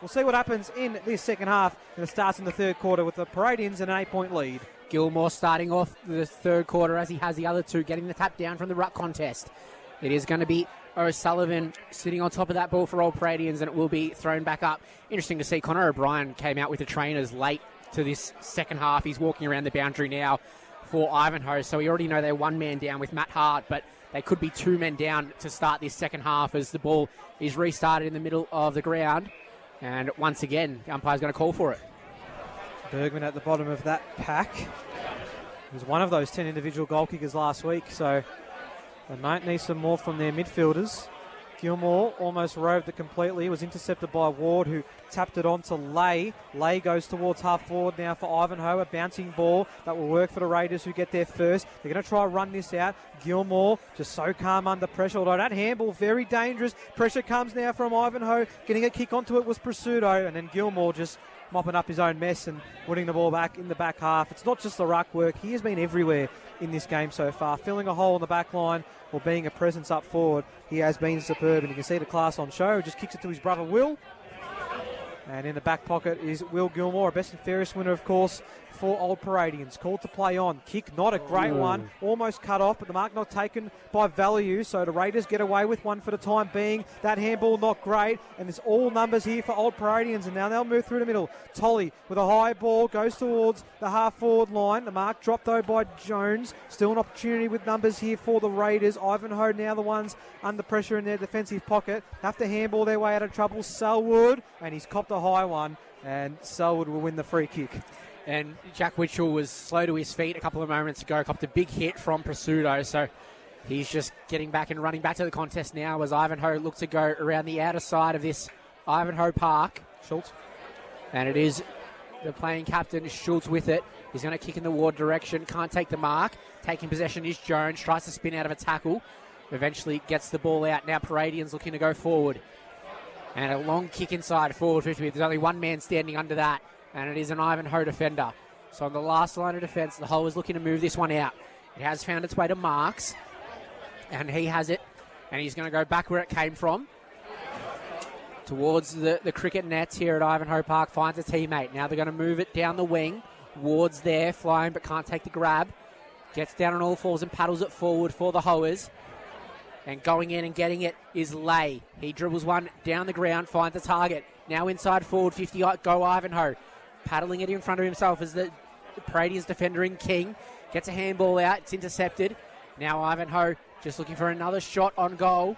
we'll see what happens in this second half, and it starts in the third quarter with the Paradians in an 8-point lead. Gilmore starting off the third quarter as he has the other two, getting the tap down from the ruck contest. It is going to be O'Sullivan sitting on top of that ball for Old Paradians, and it will be thrown back up. Interesting to see Connor O'Brien came out with the trainers late to this second half. He's walking around the boundary now for Ivanhoe, so we already know they're one man down with Matt Hart, but they could be two men down to start this second half as the ball is restarted in the middle of the ground. And once again, the umpire's going to call for it. Bergman at the bottom of that pack. He was one of those 10 individual goal kickers last week, so they might need some more from their midfielders. Gilmore almost roved it completely. Was intercepted by Ward, who tapped it on to Lay. Lay goes towards half forward now for Ivanhoe. A bouncing ball that will work for the Raiders, who get there first. They're going to try and run this out. Gilmore just so calm under pressure, although that handball very dangerous. Pressure comes now from Ivanhoe. Getting a kick onto it was Pursuto, and then Gilmore just mopping up his own mess and winning the ball back in the back half. It's not just the ruck work. He has been everywhere in this game so far, filling a hole in the back line or being a presence up forward. He has been superb, and you can see the class on show. Just kicks it to his brother Will. And in the back pocket is Will Gilmore, a best and fairest winner, of course, for Old Paradians. Called to play on. Kick, not a great one. Almost cut off, but the mark not taken by value. So the Raiders get away with one for the time being. That handball not great. And it's all numbers here for Old Paradians. And now they'll move through the middle. Tolley with a high ball goes towards the half-forward line. The mark dropped, though, by Jones. Still an opportunity with numbers here for the Raiders. Ivanhoe now the ones under pressure in their defensive pocket. Have to handball their way out of trouble. Selwood, and he's copped a high one. And Selwood will win the free kick. And Jack Witchell was slow to his feet a couple of moments ago, copped a big hit from Pursuto, so he's just getting back and running back to the contest now as Ivanhoe looks to go around the outer side of this Ivanhoe Park. Schultz. And it is the playing captain, Schultz, with it. He's going to kick in the Ward direction, can't take the mark. Taking possession is Jones, tries to spin out of a tackle. Eventually gets the ball out. Now Paradians looking to go forward. And a long kick inside forward 50. There's only one man standing under that, and it is an Ivanhoe defender. So on the last line of defence, the Hull is looking to move this one out. It has found its way to Marks, and he has it, and he's going to go back where it came from, towards the cricket nets here at Ivanhoe Park. Finds a teammate. Now they're going to move it down the wing. Ward's there, flying, but can't take the grab. Gets down on all fours and paddles it forward for the Hoers. And going in and getting it is Lay. He dribbles one down the ground, finds a target. Now inside forward 50, go Ivanhoe. Paddling it in front of himself as the Paradians defender in King. Gets a handball out, it's intercepted. Now Ivanhoe just looking for another shot on goal.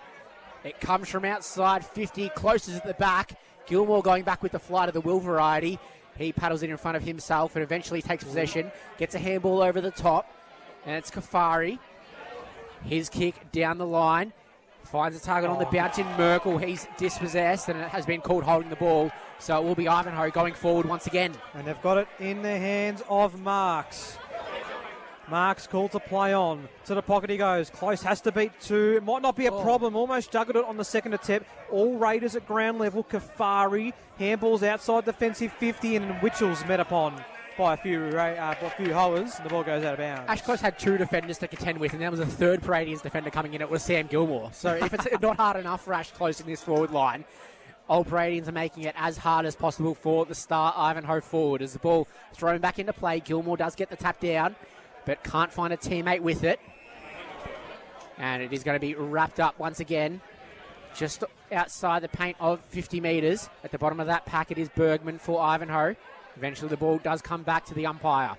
It comes from outside 50, closest at the back. Gilmore going back with the flight of the Will variety. He paddles it in front of himself and eventually takes possession. Gets a handball over the top. And it's Kafari. His kick down the line. Finds a target on the bounce in Merkel. He's dispossessed, and it has been called holding the ball. So it will be Ivanhoe going forward once again. And they've got it in the hands of Marks. Marks called to play on. To the pocket he goes. Close, has to beat two. It might not be a problem. Almost juggled it on the second attempt. All Raiders at ground level. Kafari. Handballs outside defensive 50, and Witchell's met upon by a few Hoers, and the ball goes out of bounds. Ashcross had two defenders to contend with, and there was a third Paradians defender coming in. It was Sam Gilmore. So if it's not hard enough for Ashcross in this forward line, Old Paradians are making it as hard as possible for the star Ivanhoe forward. As the ball thrown back into play, Gilmore does get the tap down, but can't find a teammate with it. And it is going to be wrapped up once again, just outside the paint of 50 metres. At the bottom of that pack, it is Bergman for Ivanhoe. Eventually the ball does come back to the umpire.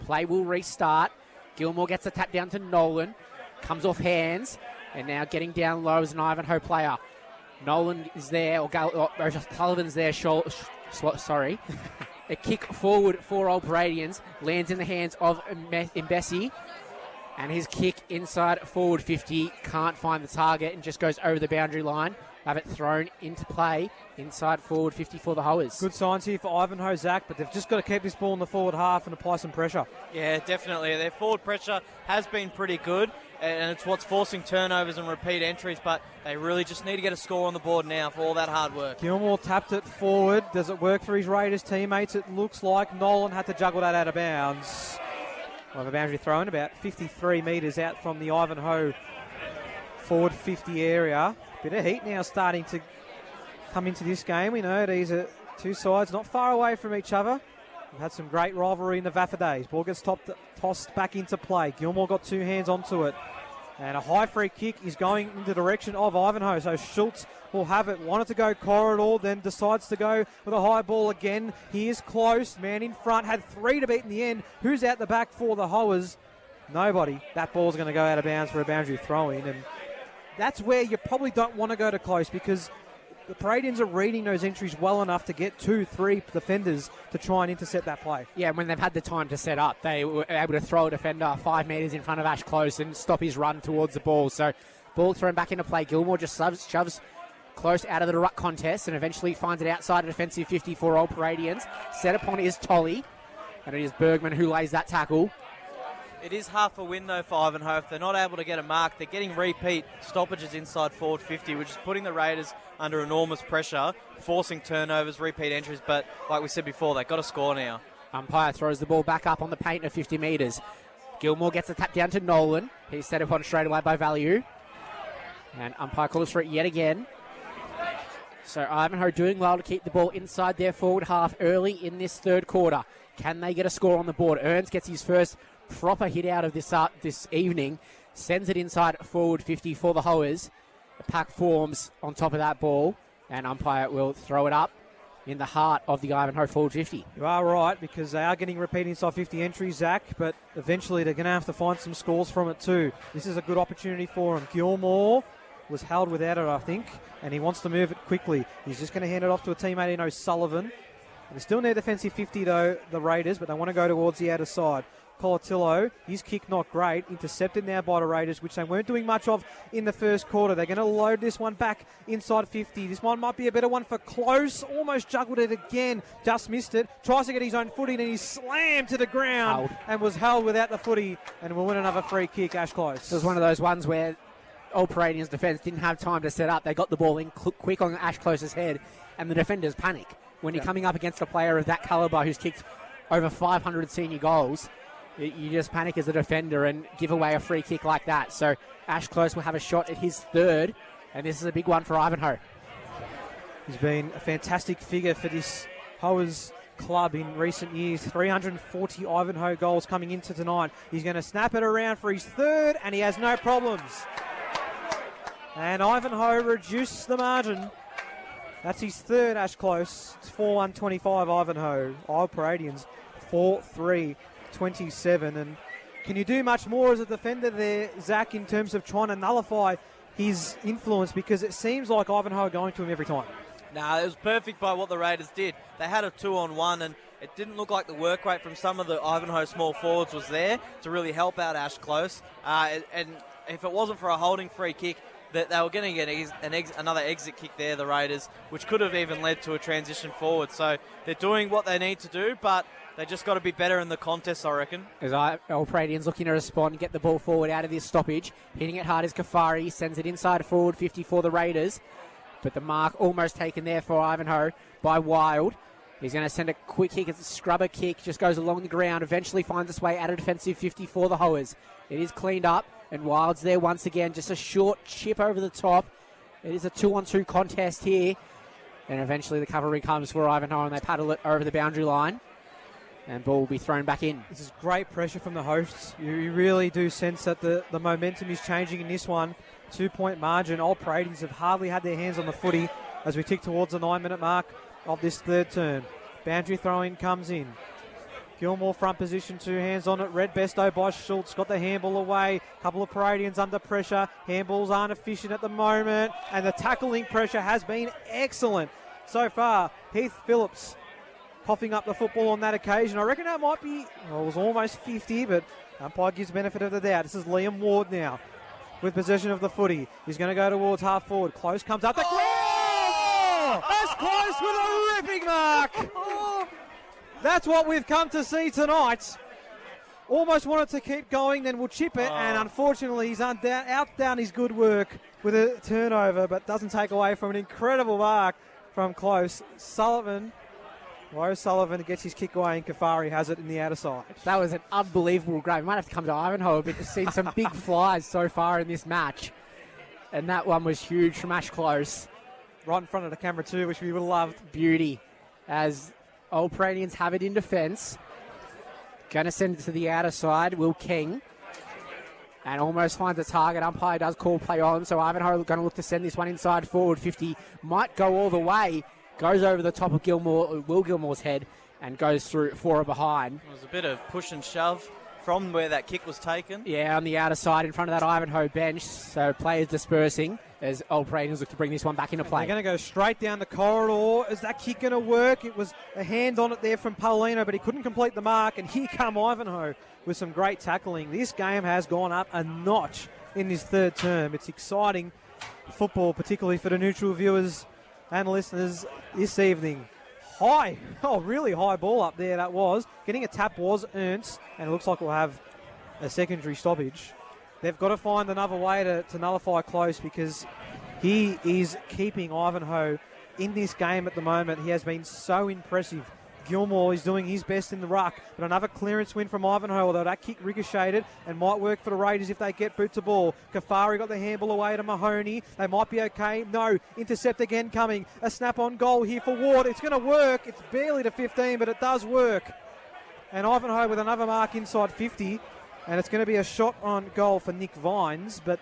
Play will restart. Gilmore gets the tap down to Nolan. Comes off hands. And now getting down low as an Ivanhoe player. Nolan is there, or Sullivan's there. Sorry. A kick forward for Old Paradians. Lands in the hands of Mbesi. And his kick inside forward 50. Can't find the target and just goes over the boundary line. Have it thrown into play inside forward 50 for the Hoers. Good signs here for Ivanhoe, Zach, but they've just got to keep this ball in the forward half and apply some pressure. Yeah, definitely. Their forward pressure has been pretty good, and it's what's forcing turnovers and repeat entries, but they really just need to get a score on the board now for all that hard work. Gilmore tapped it forward. Does it work for his Raiders teammates? It looks like Nolan had to juggle that out of bounds. We'll have a boundary thrown about 53 metres out from the Ivanhoe forward 50 area. Bit of heat now starting to come into this game. We know these are two sides not far away from each other. We've had some great rivalry in the Vaffa days. Ball gets tossed back into play. Gilmore got two hands onto it. And a high free kick is going in the direction of Ivanhoe. So Schultz will have it. Wanted to go corridor, then decides to go with a high ball again. He is close. Man in front. Had 3 to beat in the end. Who's out the back for the Hoers? Nobody. That ball's going to go out of bounds for a boundary throw-in. And that's where you probably don't want to go to close, because the Paradians are reading those entries well enough to get 2-3 defenders to try and intercept that play. Yeah, when they've had the time to set up, they were able to throw a defender 5 metres in front of Ash Close and stop his run towards the ball. So ball thrown back into play. Gilmore just shoves Close out of the ruck contest and eventually finds it outside a defensive 50 for Old Paradians. Set upon is Tolly, and it is Bergman who lays that tackle. It is half a win, though, for Ivanhoe. If they're not able to get a mark, they're getting repeat stoppages inside forward 50, which is putting the Raiders under enormous pressure, forcing turnovers, repeat entries. But like we said before, they've got to score now. Umpire throws the ball back up on the paint of 50 metres. Gilmore gets a tap down to Nolan. He's set upon straight away by Value. And umpire calls for it yet again. So Ivanhoe doing well to keep the ball inside their forward half early in this third quarter. Can they get a score on the board? Ernst gets his first proper hit out of this evening. Sends it inside forward 50 for the Hoers. The pack forms on top of that ball. And umpire will throw it up in the heart of the Ivanhoe forward 50. You are right, because they are getting repeat inside 50 entries, Zach, but eventually they're going to have to find some scores from it too. This is a good opportunity for him. Gilmore was held without it, I think, and he wants to move it quickly. He's just going to hand it off to a teammate in O'Sullivan. They still need defensive 50, though, the Raiders, but they want to go towards the outer side. Colatillo, his kick not great, intercepted now by the Raiders, which they weren't doing much of in the first quarter. They're going to load this one back inside 50. This one might be a better one for Close. Almost juggled it again, just missed it. Tries to get his own footing, and he's slammed to the ground and was held without the footy, and will win another free kick, Ash Close. It was one of those ones where Old Paradians defence didn't have time to set up. They got the ball in quick on Ash Close's head, and the defenders panic. When you're coming up against a player of that calibre who's kicked over 500 senior goals, you just panic as a defender and give away a free kick like that. So Ash Close will have a shot at his third, and this is a big one for Ivanhoe. He's been a fantastic figure for this Hoers club in recent years. 340 Ivanhoe goals coming into tonight. He's going to snap it around for his third, and he has no problems. And Ivanhoe reduces the margin. That's his third, Ash Close. It's 4-1-25 Ivanhoe. Old Paradians 4-3-27. And can you do much more as a defender there, Zach, in terms of trying to nullify his influence? Because it seems like Ivanhoe are going to him every time. Nah, it was perfect by what the Raiders did. They had a 2-on-1, and it didn't look like the work rate from some of the Ivanhoe small forwards was there to really help out Ash Close. And if it wasn't for a holding free kick, that they were going to get another exit kick there, the Raiders, which could have even led to a transition forward. So they're doing what they need to do, but they just got to be better in the contest, I reckon. As Old Paradians looking to respond, get the ball forward out of this stoppage. Hitting it hard is Kafari, sends it inside forward 50 for the Raiders. But the mark almost taken there for Ivanhoe by Wild. He's going to send a quick kick. It's a scrubber kick, just goes along the ground, eventually finds its way out of defensive 50 for the Hoers. It is cleaned up, and Wild's there once again. Just a short chip over the top. It is a 2-on-2 contest here. And eventually the cavalry comes for Ivanhoe, and they paddle it over the boundary line. And ball will be thrown back in. This is great pressure from the hosts. You really do sense that the momentum is changing in this one. 2-point margin. Old Paradians have hardly had their hands on the footy as we tick towards the 9-minute mark of this third term. Boundary throw-in comes in. Gilmore front position, 2 hands on it. Red besto by Schultz, got the handball away. Couple of Paradians under pressure. Handballs aren't efficient at the moment, and the tackling pressure has been excellent so far. Heath Phillips coughing up the football on that occasion. I reckon that might be, well, it was almost 50, but umpire gives benefit of the doubt. This is Liam Ward now with possession of the footy. He's going to go towards half forward. Close comes up. That's Close with a ripping mark. That's what we've come to see tonight. Almost wanted to keep going, then we'll chip it, and unfortunately he's outdone his good work with a turnover, but doesn't take away from an incredible mark from Close. O'Sullivan gets his kick away, and Kafari has it in the outer side. That was an unbelievable grab. We might have to come to Ivanhoe a bit to see some big flies so far in this match. And that one was huge from Ash Close. right in front of the camera too, which we would have loved. Beauty. As Old Paradians have it in defence. Going to send it to the outer side, Will King. And almost finds a target. Umpire does call play on, so Ivanhoe going to look to send this one inside forward. 50 might go all the way. Goes over the top of Will Gilmore's head and goes through for a behind. It was a bit of push and shove from where that kick was taken. Yeah, on the outer side in front of that Ivanhoe bench. So players dispersing as Old Paradians look to bring this one back into play. They're going to go straight down the corridor. Is that kick going to work? It was a hand on it there from Paulino, but he couldn't complete the mark. And here come Ivanhoe with some great tackling. This game has gone up a notch in this third term. It's exciting football, particularly for the neutral viewers and listeners this evening. Really high ball up there that was. Getting a tap was Ernst, and it looks like we'll have a secondary stoppage. They've got to find another way to nullify close because he is keeping Ivanhoe in this game at the moment. He has been so impressive. Gilmore is doing his best in the ruck, but another clearance win from Ivanhoe, although that kick ricocheted and might work for the Raiders if they get boot to ball. Kafari got the handball away to Mahoney. They might be okay. No, intercept again coming. A snap on goal here for Ward. It's going to work. It's barely to 15, but it does work. And Ivanhoe with another mark inside 50, and it's going to be a shot on goal for Nick Vines, but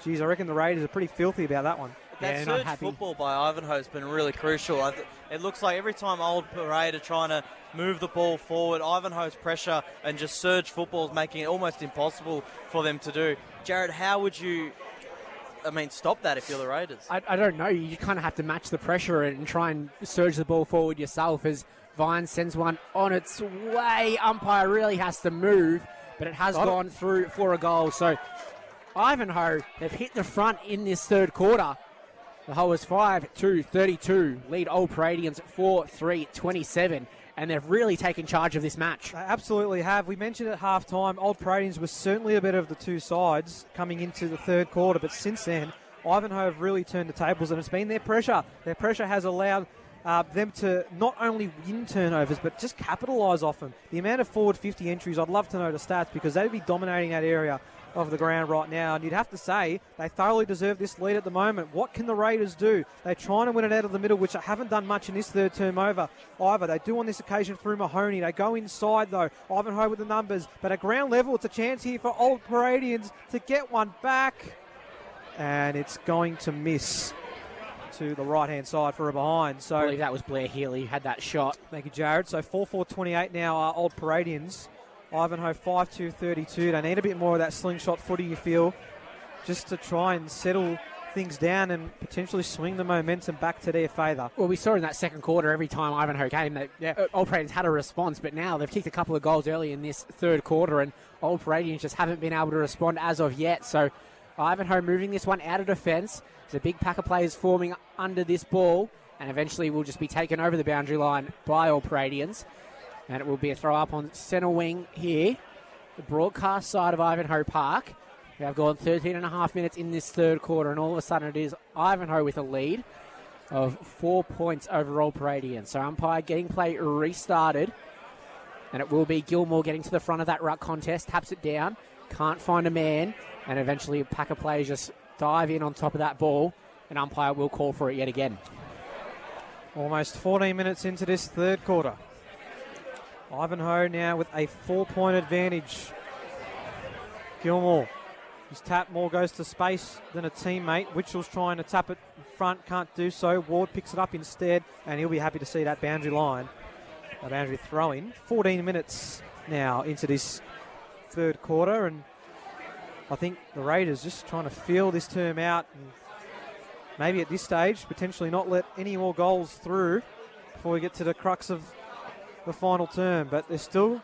geez, I reckon the Raiders are pretty filthy about that one. That surge football by Ivanhoe has been really crucial. It looks like every time Old Parade are trying to move the ball forward, Ivanhoe's pressure and just surge football is making it almost impossible for them to do. Jared, how would you, stop that if you're the Raiders? I don't know. You kind of have to match the pressure and try and surge the ball forward yourself as Vines sends one on its way. Umpire really has to move, but it has gone through for a goal. So Ivanhoe have hit the front in this third quarter. The whole is 5-2-32. Lead Old Paradians 4-3-27. And they've really taken charge of this match. They absolutely have. We mentioned at half-time, Old Paradians was certainly a better of the two sides coming into the third quarter. But since then, Ivanhoe have really turned the tables, and it's been their pressure. Their pressure has allowed them to not only win turnovers, but just capitalise off them. The amount of forward 50 entries, I'd love to know the stats because they'd be dominating that area of the ground right now, and you'd have to say they thoroughly deserve this lead at the moment. What can the Raiders do? They're trying to win it out of the middle, which they haven't done much in this third term over either. They do on this occasion through Mahoney. They go inside though. Ivanhoe with the numbers, but at ground level it's a chance here for Old Paradians to get one back, and it's going to miss to the right hand side for a behind. So I believe that was Blair Healy who had that shot. Thank you, Jared. So 4-4-28 now are Old Paradians. Ivanhoe 5-2-32. They need a bit more of that slingshot footy, you feel, just to try and settle things down and potentially swing the momentum back to their favour. Well, we saw in that second quarter, every time Ivanhoe came, Old Paradians had a response, but now they've kicked a couple of goals early in this third quarter, and Old Paradians just haven't been able to respond as of yet. So Ivanhoe moving this one out of defence. There's a big pack of players forming under this ball, and eventually will just be taken over the boundary line by Old Paradians. And it will be a throw up on centre wing here, the broadcast side of Ivanhoe Park. We have gone 13 and a half minutes in this third quarter, and all of a sudden it is Ivanhoe with a lead of 4 points over Old Paradians. So umpire getting play restarted, and it will be Gilmore getting to the front of that ruck contest, taps it down, can't find a man, and eventually a pack of players just dive in on top of that ball, and umpire will call for it yet again. Almost 14 minutes into this third quarter. Ivanhoe now with a 4-point advantage. Gilmore, his tap more goes to space than a teammate. Witchell's trying to tap it in front, can't do so. Ward picks it up instead, and he'll be happy to see that boundary line. A boundary throw in. 14 minutes now into this third quarter, and I think the Raiders just trying to feel this term out and maybe at this stage potentially not let any more goals through before we get to the crux of the final term, but they're still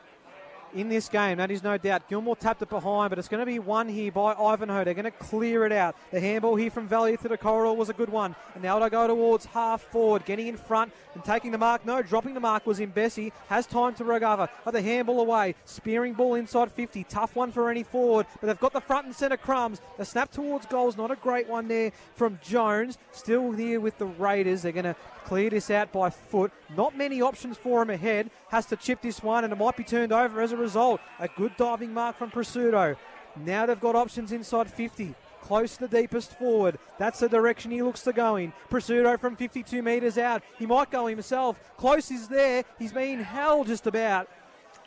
in this game, that is no doubt. Gilmore tapped it behind, but it's going to be won here by Ivanhoe. They're going to clear it out. The handball here from Valley to the corridor was a good one, and now they go towards half forward, getting in front and taking the mark. No, dropping the mark was in Bessie. Has time to recover, but the handball away. Spearing ball inside 50. Tough one for any forward, but they've got the front and centre crumbs. The snap towards goals, not a great one there from Jones. Still here with the Raiders. They're going to clear this out by foot. Not many options for him ahead. Has to chip this one, and it might be turned over as a result. A good diving mark from Prosciutto. Now they've got options inside 50. close to the deepest forward. That's the direction he looks to go in. Pursuto from 52 metres out. He might go himself. Close is there. He's being held just about.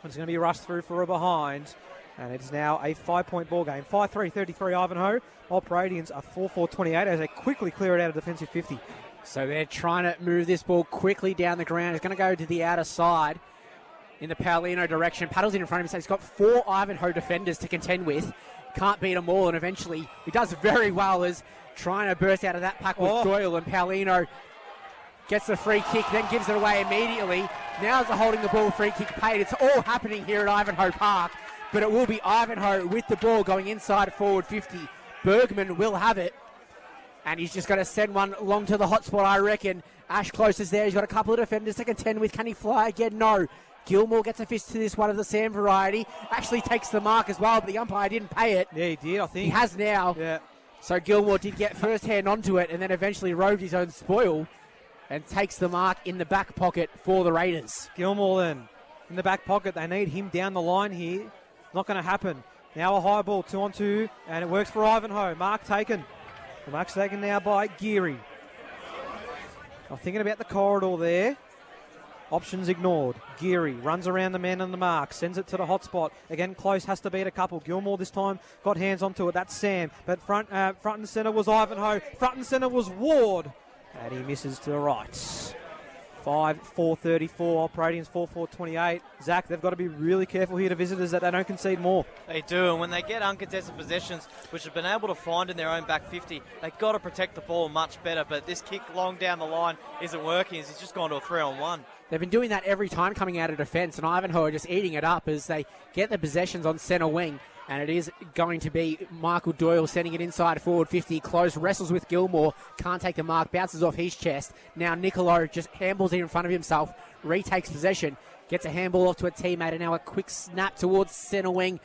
It's going to be rushed through for a behind. And it's now a 5-point ball game. 5-3-33 Ivanhoe. Old Paradians are 4-4-28 as they quickly clear it out of defensive 50. So they're trying to move this ball quickly down the ground. It's going to go to the outer side in the Paulino direction. Paddles in front of him, so he's got 4 Ivanhoe defenders to contend with. Can't beat them all, and eventually he does very well as trying to burst out of that pack with Doyle, and Paulino gets the free kick, then gives it away immediately. Now is the holding the ball free kick paid. It's all happening here at Ivanhoe Park, but it will be Ivanhoe with the ball going inside forward 50. Bergman will have it, and he's just going to send one along to the hotspot, I reckon. Ash Close is there. He's got a couple of defenders to contend with. Can he fly again? No. Gilmore gets a fist to this one of the Sam variety. Actually takes the mark as well, but the umpire didn't pay it. Yeah, he did, I think. He has now. Yeah. So Gilmore did get first hand onto it and then eventually roved his own spoil and takes the mark in the back pocket for the Raiders. Gilmore then in the back pocket. They need him down the line here. Not going to happen. Now a high ball, 2-on-2, and it works for Ivanhoe. Mark taken. The mark's taken now by Geary. I'm thinking about the corridor there. Options ignored. Geary runs around the man on the mark, sends it to the hot spot. Again, Close has to beat a couple. Gilmore this time got hands onto it. That's Sam. But front and centre was Ivanhoe. Front and centre was Ward. And he misses to the right. 5-4-34. Paradians 4-4-28. Zach, they've got to be really careful here to visitors that they don't concede more. They do, and when they get uncontested possessions, which have been able to find in their own back 50, they've got to protect the ball much better. But this kick long down the line isn't working. It's just gone to a 3-on-1. They've been doing that every time coming out of defence, and Ivanhoe are just eating it up as they get the possessions on centre wing. And it is going to be Michael Doyle sending it inside forward 50. Close, wrestles with Gilmore. Can't take the mark, bounces off his chest. Now Nicolo just handballs it in front of himself, retakes possession, gets a handball off to a teammate, and now a quick snap towards centre wing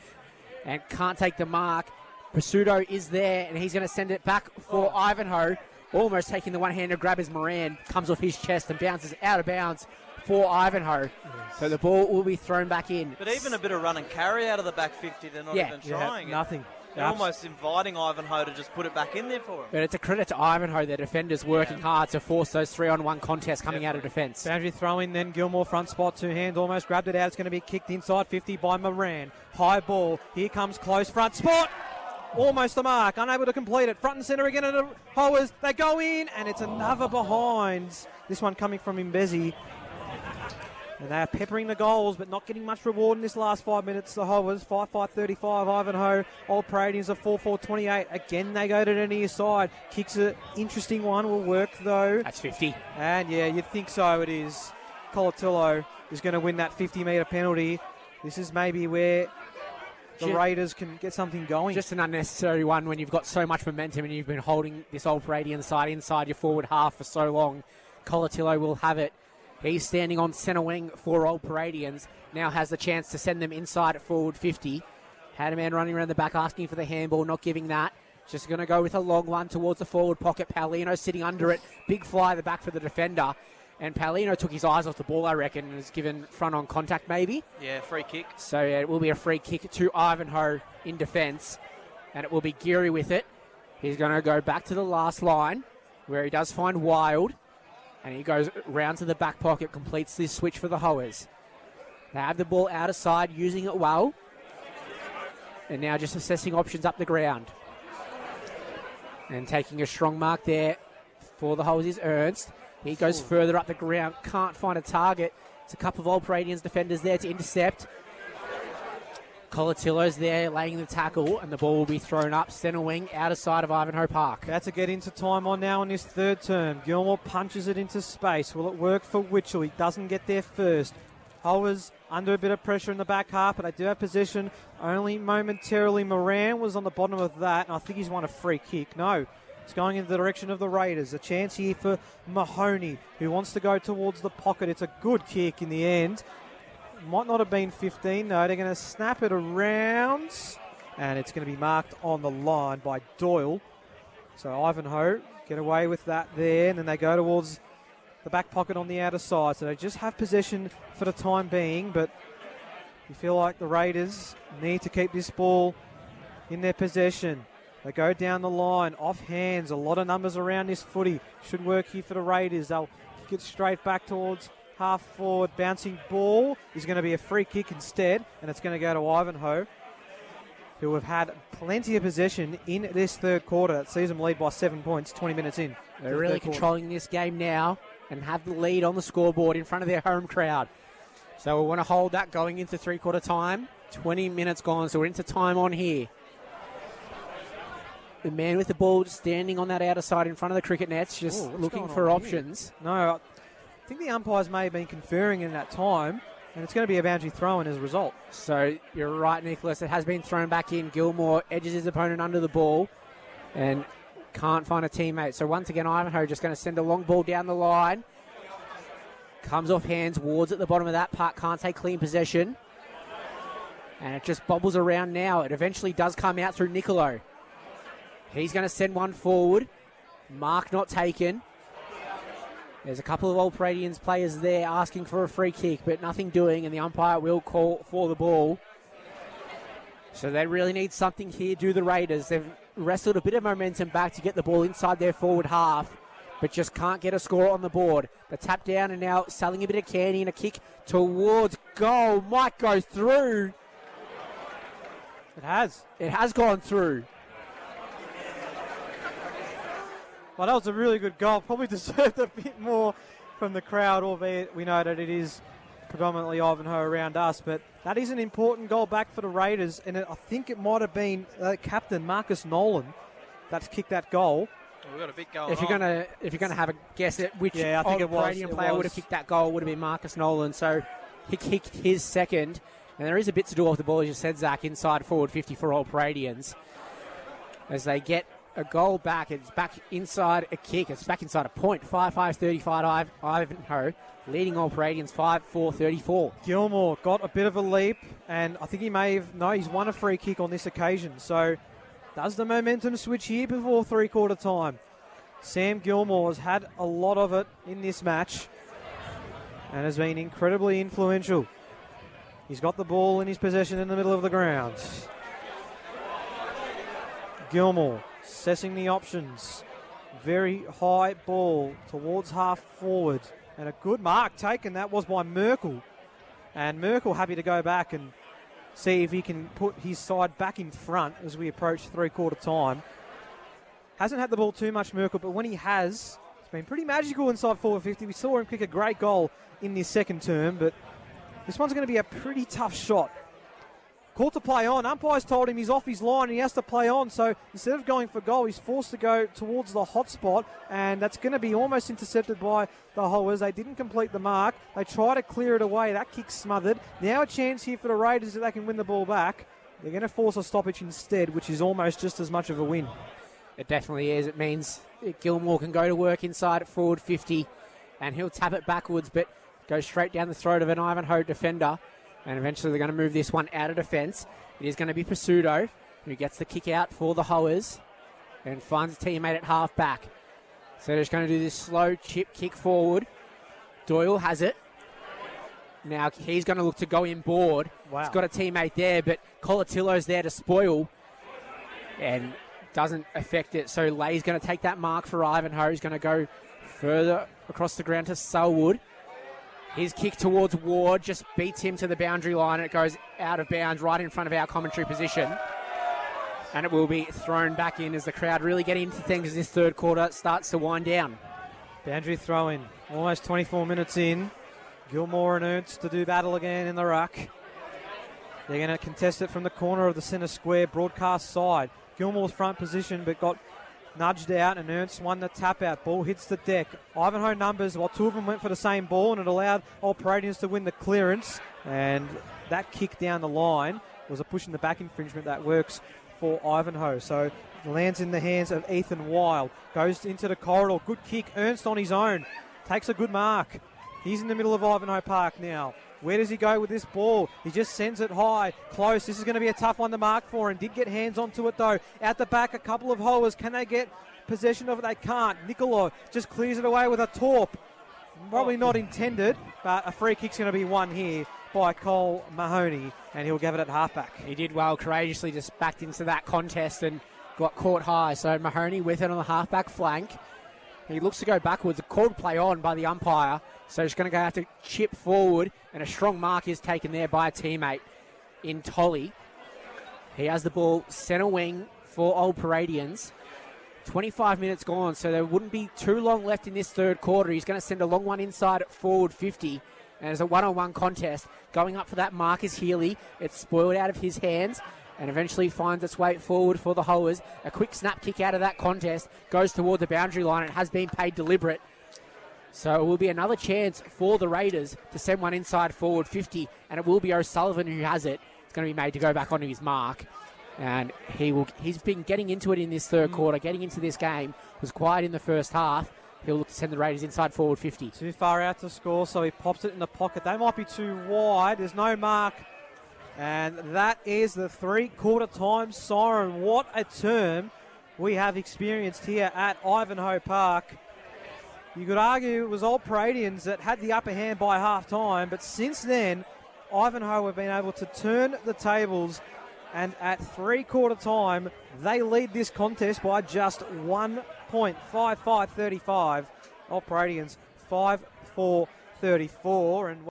and can't take the mark. Pursuto is there, and he's going to send it back for Ivanhoe. Almost taking the one-hander grab as Moran comes off his chest and bounces out of bounds for Ivanhoe. Yes. So the ball will be thrown back in. But even a bit of run and carry out of the back 50, they're not even trying. Yeah, nothing. They're almost inviting Ivanhoe to just put it back in there for them. But it's a credit to Ivanhoe, their defenders working hard to force those 3-on-1 contests coming out of defence. Boundary throw in then, Gilmore front spot, 2 hands, almost grabbed it out. It's going to be kicked inside 50 by Moran. High ball, here comes Close, front spot. Almost the mark, unable to complete it. Front and centre again at the Hoers. They go in, and it's another behind. This one coming from Mbezi. And they are peppering the goals, but not getting much reward in this last 5 minutes. The Hoers, 5-5-35, Ivanhoe. Old Paradians are 4-4-28. Again, they go to the near side. Kicks an interesting one, will work though. That's 50. And yeah, you'd think so, it is. Colatillo is going to win that 50-metre penalty. This is maybe where the Raiders can get something going. Just an unnecessary one when you've got so much momentum and you've been holding this Old Paradian side inside your forward half for so long. Colatillo will have it. He's standing on centre wing for Old Paradians. Now has the chance to send them inside at forward 50. Had a man running around the back asking for the handball, not giving that. Just going to go with a long one towards the forward pocket. Paulino sitting under it. Big fly at the back for the defender. And Paulino took his eyes off the ball, I reckon, and was given front on contact maybe. Yeah, free kick. So yeah, it will be a free kick to Ivanhoe in defence. And it will be Geary with it. He's going to go back to the last line where he does find Wild. And he goes round to the back pocket, completes this switch for the Hoers. They have the ball out of side, using it well. And now just assessing options up the ground. And taking a strong mark there for the Hoers is Ernst. He goes further up the ground, can't find a target. It's a couple of Old Paradians defenders there to intercept. Colatillo's there laying the tackle, and the ball will be thrown up centre wing outer side of Ivanhoe Park. About to get into time on now in this third term. Gilmore punches it into space. Will it work for Witchell? He doesn't get there first. Hoers under a bit of pressure in the back half, but they do have possession only momentarily. Moran was on the bottom of that, and I think he's won a free kick. No, it's going in the direction of the Raiders. A chance here for Mahoney, who wants to go towards the pocket. It's a good kick in the end. Might not have been 15, no. They're going to snap it around, and it's going to be marked on the line by Doyle. So Ivanhoe get away with that there, and then they go towards the back pocket on the outer side. So they just have possession for the time being, but you feel like the Raiders need to keep this ball in their possession. They go down the line, off hands. A lot of numbers around this footy. Should work here for the Raiders. They'll kick it straight back towards half forward. Bouncing ball is going to be a free kick instead, and it's going to go to Ivanhoe, who have had plenty of possession in this third quarter. That sees them lead by 7 points, 20 minutes in. They're really controlling this game now and have the lead on the scoreboard in front of their home crowd. So we want to hold that going into three-quarter time. 20 minutes gone, so we're into time on here. The man with the ball standing on that outer side in front of the cricket nets, just looking for options. No, I think the umpires may have been conferring in that time, and it's going to be a boundary throw-in as a result. So you're right, Nicholas. It has been thrown back in. Gilmore edges his opponent under the ball and can't find a teammate. So once again, Ivanhoe just going to send a long ball down the line. Comes off hands. Ward's at the bottom of that part. Can't take clean possession. And it just bobbles around now. It eventually does come out through Nicolo. He's going to send one forward. Mark not taken. There's a couple of old Paradians players there asking for a free kick, but nothing doing, and the umpire will call for the ball. So they really need something here, do the Raiders. They've wrestled a bit of momentum back to get the ball inside their forward half, but just can't get a score on the board. The tap down and now selling a bit of candy and a kick towards goal. Might go through. It has. It has gone through. Well, that was a really good goal. Probably deserved a bit more from the crowd, albeit we know that it is predominantly Ivanhoe around us. But that is an important goal back for the Raiders, and I think it might have been captain Marcus Nolan that's kicked that goal. Well, we've got a big goal. If you're gonna have a guess at which Paradian player would have kicked that goal, would have been Marcus Nolan. So he kicked his second, and there is a bit to do off the ball, as you said, Zach, inside forward 50 for all Paradians. As they get a goal back, it's back inside a kick. It's back inside a point. 5-5-35 Ivanhoe, leading all Paradians 5-4-34. Gilmore got a bit of a leap, and I think he may have, no, he's won a free kick on this occasion. So does the momentum switch here before three-quarter time? Sam Gilmore has had a lot of it in this match and has been incredibly influential. He's got the ball in his possession in the middle of the ground. Gilmore assessing the options. Very high ball towards half forward. And a good mark taken. That was by Merkel. And Merkel happy to go back and see if he can put his side back in front as we approach three-quarter time. Hasn't had the ball too much, Merkel, but when he has, it's been pretty magical inside forward 50. We saw him kick a great goal in this second term, but this one's going to be a pretty tough shot. Called to play on. Umpires told him he's off his line and he has to play on. So instead of going for goal, he's forced to go towards the hot spot. And that's going to be almost intercepted by the Hoers. They didn't complete the mark. They try to clear it away. That kick's smothered. Now a chance here for the Raiders that they can win the ball back. They're going to force a stoppage instead, which is almost just as much of a win. It definitely is. It means Gilmore can go to work inside at forward 50 and he'll tap it backwards, but goes straight down the throat of an Ivanhoe defender. And eventually they're going to move this one out of defence. It is going to be Pursudo who gets the kick out for the Hoers and finds a teammate at half back. So they're just going to do this slow chip kick forward. Doyle has it. Now he's going to look to go inboard. Wow. He's got a teammate there, but Colatillo's there to spoil and doesn't affect it. So Lay's going to take that mark for Ivanhoe. He's going to go further across the ground to Selwood. His kick towards Ward just beats him to the boundary line. And it goes out of bounds right in front of our commentary position. And it will be thrown back in as the crowd really get into things as this third quarter starts to wind down. Boundary throw-in. Almost 24 minutes in. Gilmore and Ernst to do battle again in the ruck. They're going to contest it from the corner of the centre square broadcast side. Gilmore's front position but got nudged out, and Ernst won the tap out. Ball hits the deck. Ivanhoe numbers, while two of them went for the same ball, and it allowed Old Paradians to win the clearance. And that kick down the line was a push in the back infringement that works for Ivanhoe. So it lands in the hands of Ethan Wild. Goes into the corridor. Good kick. Ernst on his own. Takes a good mark. He's in the middle of Ivanhoe Park now. Where does he go with this ball? He just sends it high, close. This is going to be a tough one to mark for him. Did get hands onto it though. Out the back, a couple of Hoers. Can they get possession of it? They can't. Nicola just clears it away with a torp. Probably not intended, but a free kick's going to be won here by Cole Mahoney, and he'll give it at halfback. He did well, courageously just backed into that contest and got caught high. So Mahoney with it on the halfback flank. He looks to go backwards. A called play on by the umpire. So he's going to have to chip forward, and a strong mark is taken there by a teammate in Tolly. He has the ball centre wing for Old Paradians. 25 minutes gone, so there wouldn't be too long left in this third quarter. He's going to send a long one inside at forward 50. And it's a one-on-one contest. Going up for that mark is Healy. It's spoiled out of his hands and eventually finds its way forward for the Hoers. A quick snap kick out of that contest goes toward the boundary line. It has been paid deliberate. So it will be another chance for the Raiders to send one inside forward 50, and it will be O'Sullivan who has it. It's going to be made to go back onto his mark. And he's been getting into it in this third quarter, getting into this game. Was quiet in the first half. He'll look to send the Raiders inside forward 50. Too far out to score, so he pops it in the pocket. They might be too wide. There's no mark. And that is the three-quarter time siren. What a term we have experienced here at Ivanhoe Park. You could argue it was Old Paradians that had the upper hand by half-time, but since then, Ivanhoe have been able to turn the tables, and at three-quarter time, they lead this contest by just 1 point, 5-5-35. Old Paradians 5-4-34, and